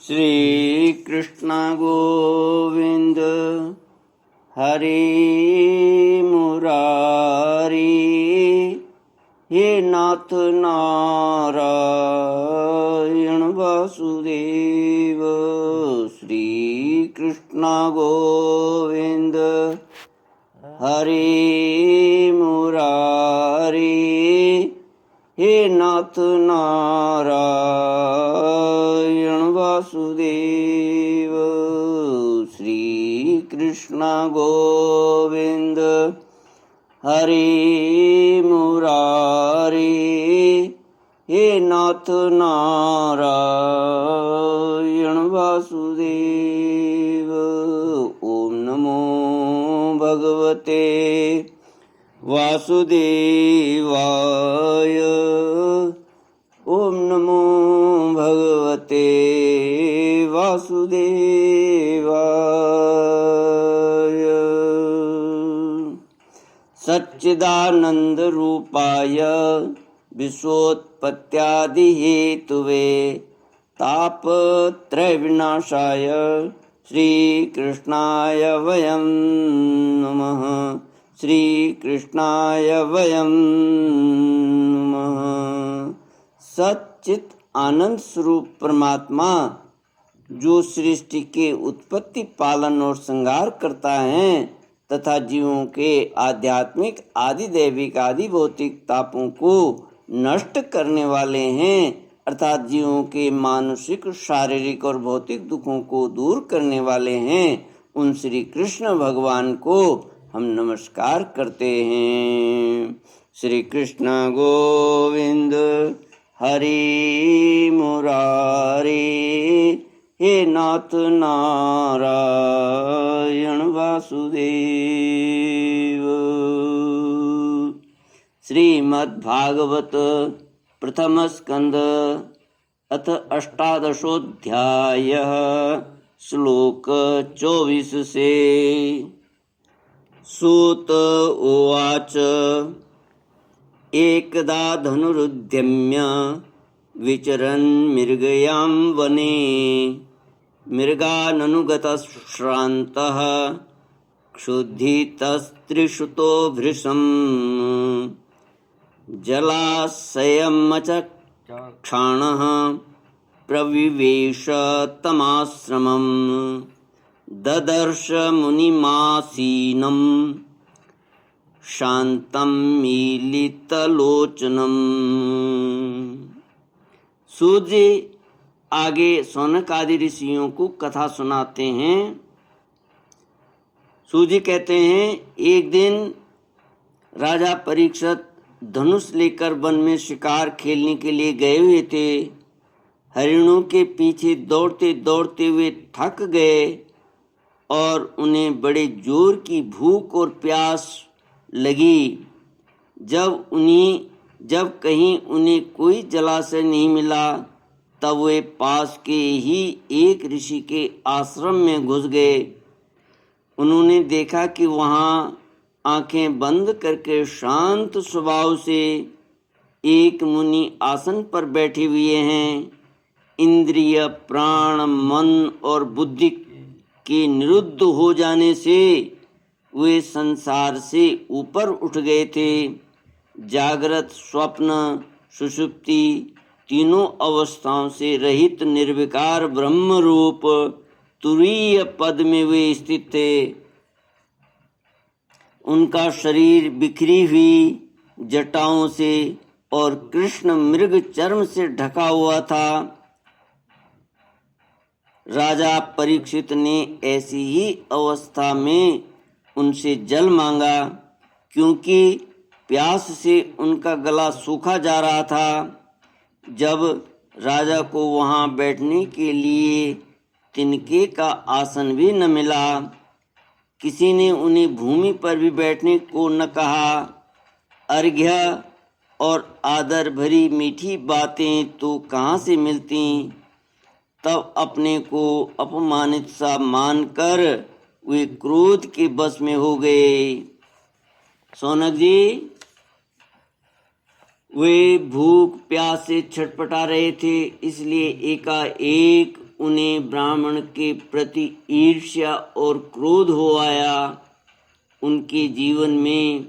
श्री कृष्ण गोविंद हरे मुरारी, हे नाथ नारायण वासुदेव। श्री कृष्ण गोविंद हरे मुरारी, हे नाथ नारायण वासुदेव। श्री कृष्ण गोविंद हरे मुरारी, हे नाथ नारायण वासुदेव। ओम नमो भगवते वासुदेवाय। ओम नमो भगवते वासुदेवाय। सच्चिदानंद रूपाय विश्वोत्पत्त्यादि हेतुवे तापत्रय विनाशाय श्री कृष्णाय वयं नमः। श्री कृष्णाय वयं नमः। सच्चित आनंद स्वरूप परमात्मा जो सृष्टि के उत्पत्ति, पालन और संहार करता है तथा जीवों के आध्यात्मिक, आदि दैविक, आदि भौतिक तापों को नष्ट करने वाले हैं, अर्थात जीवों के मानसिक, शारीरिक और भौतिक दुखों को दूर करने वाले हैं, उन श्री कृष्ण भगवान को हम नमस्कार करते हैं। श्री कृष्ण गोविंद हरि मुरारी, हे नाथ नारायण वासुदेव। श्रीमद्भागवत प्रथम स्कंद अथ अष्टादशोऽध्यायः। श्लोक 24 से। सूत उवाच एकदा धनुरुद्यम्य विचरन् मृगयां वने, मृगाननुगतश्रान्तः क्षुधितस्त्रिषुतो भृशम्, जलाशयमचक्षाणः प्रविवेश तमाश्रमम्, ददर्श मुनिमासीनं शान्तं मीलितलोचनम्। सूत जी आगे सौनक आदि ऋषियों को कथा सुनाते हैं। सूत जी कहते हैं, एक दिन राजा परीक्षित धनुष लेकर वन में शिकार खेलने के लिए गए हुए थे। हरिणों के पीछे दौड़ते दौड़ते वे थक गए और उन्हें बड़े जोर की भूख और प्यास लगी। जब कहीं उन्हें कोई जलाशय नहीं मिला, तब वे पास के ही एक ऋषि के आश्रम में घुस गए। उन्होंने देखा कि वहाँ आंखें बंद करके शांत स्वभाव से एक मुनि आसन पर बैठे हुए हैं। इंद्रिय, प्राण, मन और बुद्धि के निरुद्ध हो जाने से वे संसार से ऊपर उठ गए थे। जागृत, स्वप्न, सुषुप्ति तीनों अवस्थाओं से रहित निर्विकार ब्रह्म रूप तुरीय पद में वे स्थित थे। उनका शरीर बिखरी हुई जटाओं से और कृष्ण मृग चर्म से ढका हुआ था। राजा परीक्षित ने ऐसी ही अवस्था में उनसे जल मांगा, क्योंकि प्यास से उनका गला सूखा जा रहा था। जब राजा को वहां बैठने के लिए तिनके का आसन भी न मिला, किसी ने उन्हें भूमि पर भी बैठने को न कहा। अर्घ्य और आदर भरी मीठी बातें तो कहाँ से मिलती। तब अपने को अपमानित सा मानकर वे क्रोध के बस में हो गए। सौनक जी, वे भूख प्यास से छटपटा रहे थे, इसलिए एकाएक उन्हें ब्राह्मण के प्रति ईर्ष्या और क्रोध हो आया। उनके जीवन में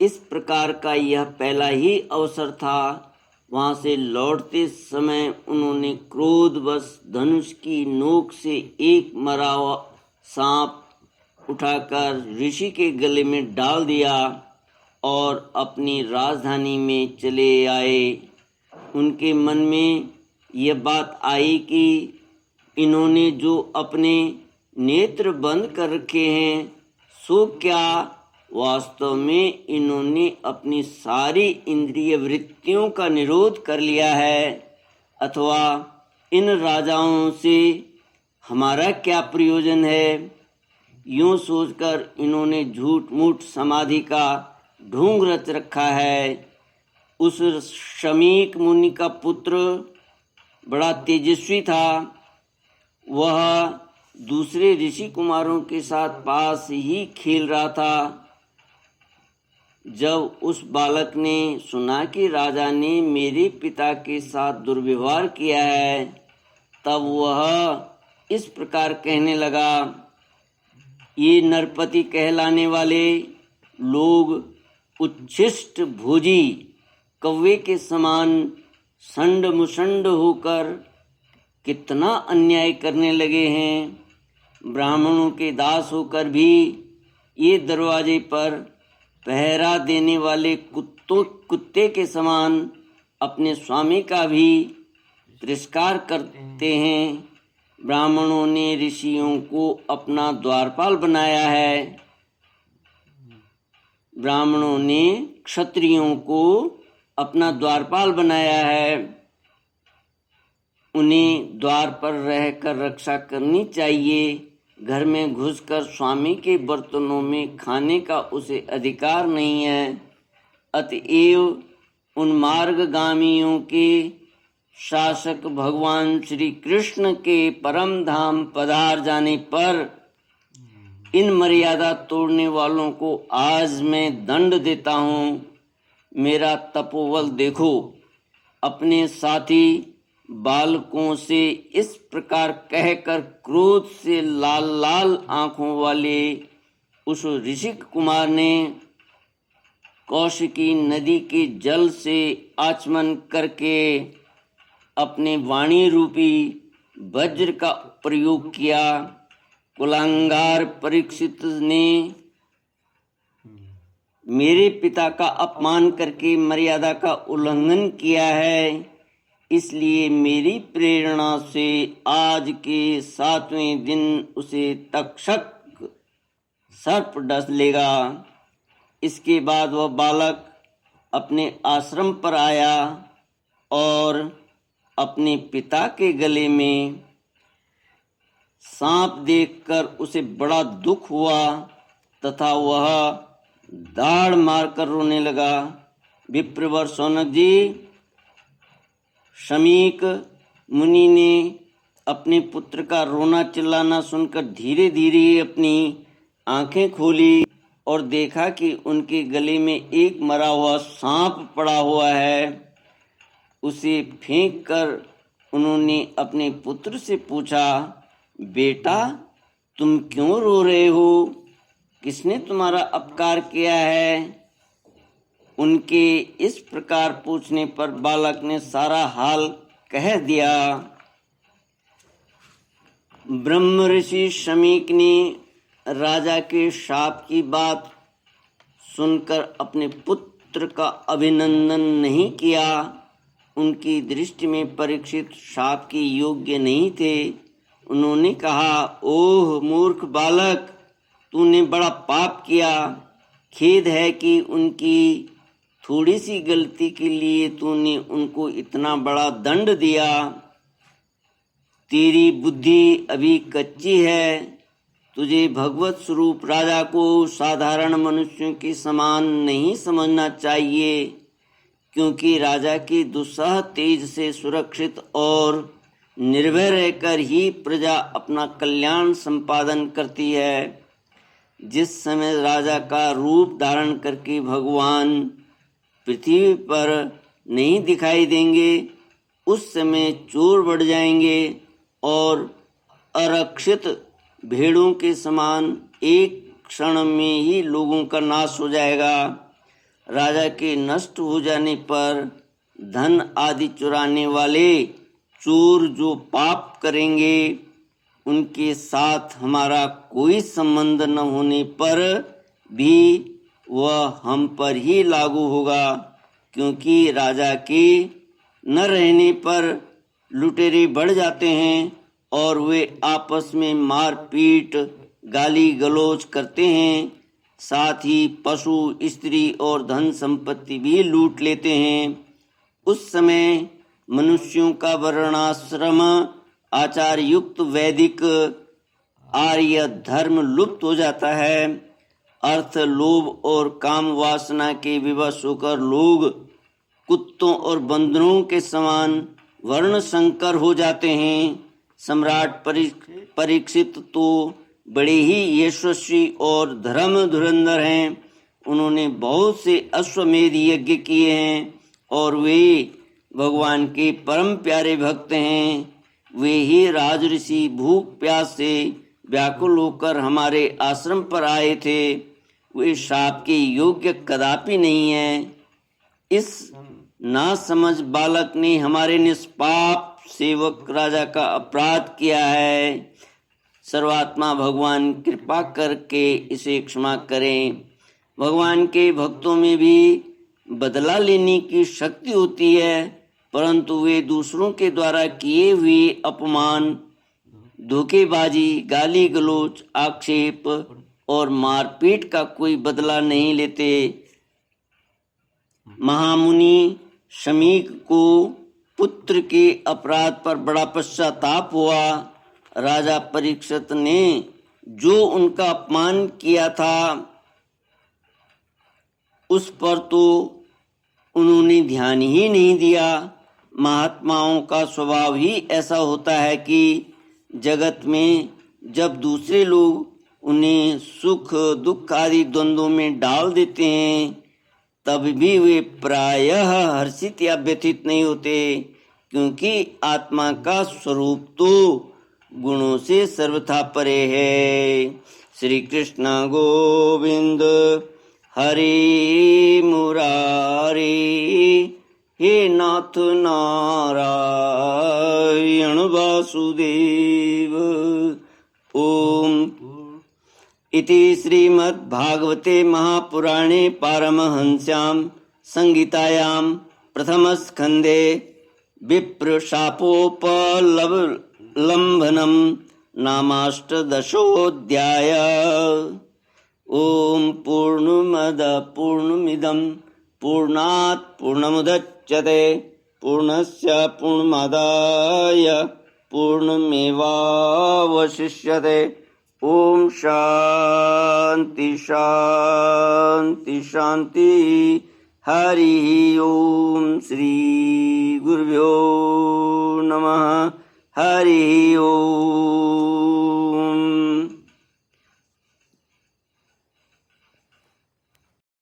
इस प्रकार का यह पहला ही अवसर था। वहाँ से लौटते समय उन्होंने क्रोधवश धनुष की नोक से एक मरा हुआ सांप उठाकर ऋषि के गले में डाल दिया और अपनी राजधानी में चले आए। उनके मन में यह बात आई कि इन्होंने जो अपने नेत्र बंद कर रखे हैं सो क्या वास्तव में इन्होंने अपनी सारी इंद्रिय वृत्तियों का निरोध कर लिया है, अथवा इन राजाओं से हमारा क्या प्रयोजन है। यूं सोचकर इन्होंने झूठ मूठ समाधि का ढोंग रच रखा है। उस शमीक मुनि का पुत्र बड़ा तेजस्वी था। वह दूसरे ऋषि कुमारों के साथ पास ही खेल रहा था। जब उस बालक ने सुना कि राजा ने मेरे पिता के साथ दुर्व्यवहार किया है, तब वह इस प्रकार कहने लगा, ये नरपति कहलाने वाले लोग उच्छिष्ट भोजी कौवे के समान संड मुसंड होकर कितना अन्याय करने लगे हैं। ब्राह्मणों के दास होकर भी ये दरवाजे पर पहरा देने वाले कुत्ते के समान अपने स्वामी का भी तिरस्कार करते हैं। ब्राह्मणों ने ऋषियों को अपना द्वारपाल बनाया है। ब्राह्मणों ने क्षत्रियों को अपना द्वारपाल बनाया है। उन्हें द्वार पर रहकर रक्षा करनी चाहिए। घर में घुसकर स्वामी के बर्तनों में खाने का उसे अधिकार नहीं है। अतएव उन मार्गगामियों के शासक भगवान श्री कृष्ण के परम धाम पधार जाने पर इन मर्यादा तोड़ने वालों को आज मैं दंड देता हूँ। मेरा तपोबल देखो। अपने साथी बालकों से इस प्रकार कहकर क्रोध से लाल लाल आंखों वाले उस ऋषि कुमार ने कौशिकी नदी के जल से आचमन करके अपने वाणी रूपी वज्र का प्रयोग किया। कुलांगार परीक्षित ने मेरे पिता का अपमान करके मर्यादा का उल्लंघन किया है, इसलिए मेरी प्रेरणा से आज के 7वें दिन उसे तक्षक सर्प डस लेगा। इसके बाद वह बालक अपने आश्रम पर आया और अपने पिता के गले में सांप देखकर उसे बड़ा दुख हुआ तथा वह दाढ़ मारकर रोने लगा। विप्रवर शौनक जी, शमीक मुनि ने अपने पुत्र का रोना चिल्लाना सुनकर धीरे धीरे अपनी आंखें खोली और देखा कि उनके गले में एक मरा हुआ सांप पड़ा हुआ है। उसे फेंक कर उन्होंने अपने पुत्र से पूछा, बेटा तुम क्यों रो रहे हो? किसने तुम्हारा अपकार किया है? उनके इस प्रकार पूछने पर बालक ने सारा हाल कह दिया। ब्रह्म ऋषि शमीक ने राजा के शाप की बात सुनकर अपने पुत्र का अभिनंदन नहीं किया। उनकी दृष्टि में परीक्षित शाप के योग्य नहीं थे। उन्होंने कहा, ओह मूर्ख बालक, तूने बड़ा पाप किया। खेद है कि उनकी थोड़ी सी गलती के लिए तूने उनको इतना बड़ा दंड दिया। तेरी बुद्धि अभी कच्ची है। तुझे भगवत स्वरूप राजा को साधारण मनुष्यों के समान नहीं समझना चाहिए, क्योंकि राजा की दुस्साह तेज से सुरक्षित और निर्भय रहकर ही प्रजा अपना कल्याण संपादन करती है। जिस समय राजा का रूप धारण करके भगवान पृथ्वी पर नहीं दिखाई देंगे, उस समय चोर बढ़ जाएंगे और आरक्षित भेड़ों के समान एक क्षण में ही लोगों का नाश हो जाएगा। राजा के नष्ट हो जाने पर धन आदि चुराने वाले चोर जो पाप करेंगे उनके साथ हमारा कोई संबंध न होने पर भी वह हम पर ही लागू होगा, क्योंकि राजा के न रहने पर लुटेरे बढ़ जाते हैं और वे आपस में मारपीट गाली गलौज करते हैं, साथ ही पशु स्त्री और धन संपत्ति भी लूट लेते हैं। उस समय मनुष्यों का वर्णाश्रम आचार युक्त वैदिक आर्य धर्म लुप्त हो जाता है। अर्थ लोभ और काम वासना के विवश होकर लोग कुत्तों और बंदरों के समान वर्ण संकर हो जाते हैं। सम्राट परीक्षित तो बड़े ही यशस्वी और धर्म धुरंधर हैं। उन्होंने बहुत से अश्वमेध यज्ञ किए हैं और वे भगवान के परम प्यारे भक्त हैं। वे ही राजऋषि भूख प्यास से व्याकुल होकर हमारे आश्रम पर आए थे। वे शाप के योग्य कदापि नहीं है। इस नासमझ बालक ने हमारे निष्पाप सेवक राजा का अपराध किया है। सर्वात्मा भगवान कृपा करके इसे क्षमा करें। भगवान के भक्तों में भी बदला लेने की शक्ति होती है, परंतु वे दूसरों के द्वारा किए हुए अपमान, धोखेबाजी, गाली गलौज, आक्षेप और मारपीट का कोई बदला नहीं लेते। महामुनि शमीक को पुत्र के अपराध पर बड़ा पश्चाताप हुआ। राजा परीक्षित ने जो उनका अपमान किया था उस पर तो उन्होंने ध्यान ही नहीं दिया। महात्माओं का स्वभाव ही ऐसा होता है कि जगत में जब दूसरे लोग उन्हें सुख दुख आदि द्वंद्वों में डाल देते हैं तब भी वे प्रायः हर्षित या व्यथित नहीं होते, क्योंकि आत्मा का स्वरूप तो गुणों से सर्वथा परे है। श्री कृष्ण गोविंद हरे मुरारी, हे नाथ नारायण वासुदेव। ओम इति श्रीमद्भागवते महापुराणे पारमहंस्यां संहितायां प्रथमस्कन्धे विप्रशापोपलम्भनं नामाष्टदशोऽध्याय। ओम पूर्णमद पूर्णमिदं पूर्णात् पूर्णमुदच्यते पूर्णस्य पूर्णमादाय पूर्णमेवावशिष्यते। ओम शांति शांति शांति। हरि ओम। श्री गुरुभ्यो नमः। हरि